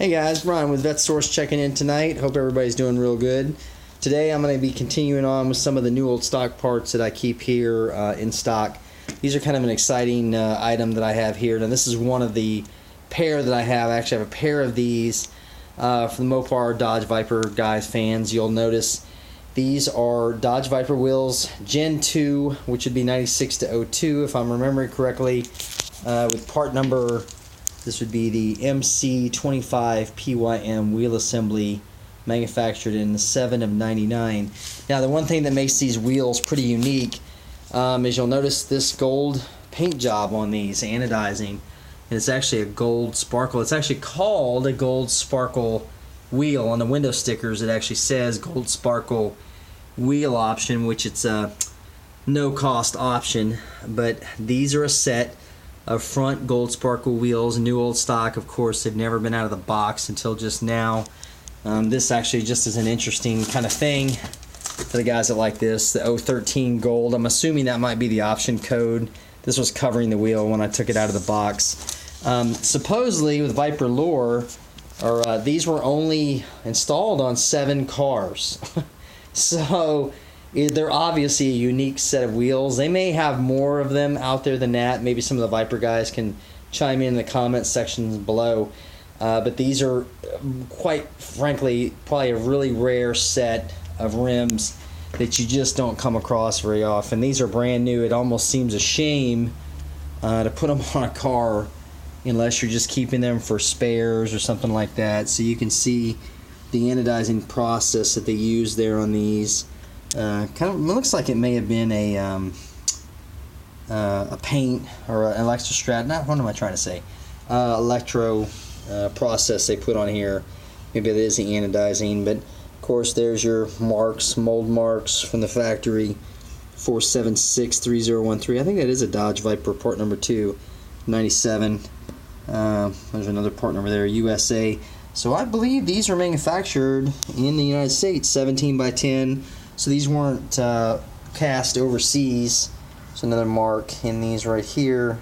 Hey guys, Brian with VetteSource checking in tonight. Hope everybody's doing real good. Today I'm going to be continuing on with some of the new old stock parts that I keep here in stock. These are kind of an exciting item that I have here. Now this is one of the pair that I have. I actually have a pair of these for the Mopar Dodge Viper guys fans. You'll notice these are Dodge Viper wheels Gen 2, which would be 96 to 02 if I'm remembering correctly, with part number. This would be the MC25PYM wheel assembly, manufactured in the 7 of 99. Now the one thing that makes these wheels pretty unique is you'll notice this gold paint job on these, anodizing, and it's actually a gold sparkle. It's actually called a gold sparkle wheel. On the window stickers it actually says gold sparkle wheel option, which it's a no cost option, but these are a set of front gold sparkle wheels, new old stock. Of course, they've never been out of the box until just now. This actually just is an interesting kind of thing for the guys that like this. The 013 gold, I'm assuming that might be the option code. This was covering the wheel when I took it out of the box. Supposedly with Viper lore, these were only installed on 7 cars. So they're obviously a unique set of wheels. They may have more of them out there than that. Maybe some of the Viper guys can chime in the comment sections below. But these are, quite frankly, probably a really rare set of rims that you just don't come across very often. These are brand new. It almost seems a shame to put them on a car unless you're just keeping them for spares or something like that. So you can see the anodizing process that they use there on these. Kind of looks like it may have been a paint or an electrostrat. What am I trying to say? Electro process they put on here. Maybe it is the anodizing, but of course there's your marks, mold marks from the factory. 4763013. I think that is a Dodge Viper part number 2, 97. There's another part number there, USA. So I believe these are manufactured in the United States, 17 by 10. So these weren't cast overseas. There's another mark in these right here.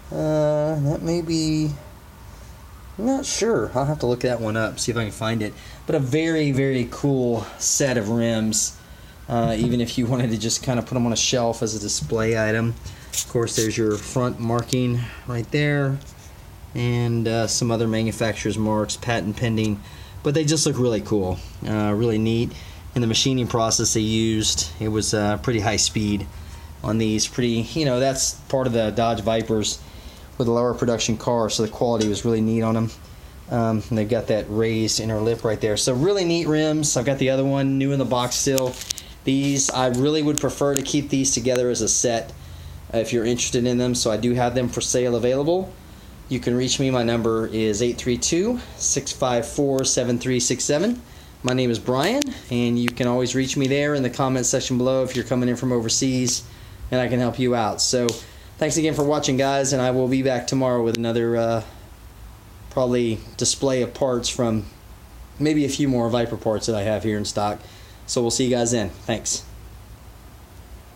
That may be, I'm not sure. I'll have to look that one up, see if I can find it. But a very, very cool set of rims. Even if you wanted to just kind of put them on a shelf as a display item. Of course, there's your front marking right there. And some other manufacturer's marks, patent pending. But they just look really cool, really neat. In the machining process they used, it was pretty high speed on these. Pretty, that's part of the Dodge Vipers with a lower production car, so the quality was really neat on them. And they've got that raised inner lip right there. So really neat rims. I've got the other one new in the box still. These, I really would prefer to keep these together as a set if you're interested in them. So I do have them for sale available. You can reach me. My number is 832-654-7367. My name is Brian, and you can always reach me there in the comment section below if you're coming in from overseas, and I can help you out. So thanks again for watching, guys, and I will be back tomorrow with another probably display of parts from maybe a few more Viper parts that I have here in stock. So we'll see you guys then. Thanks.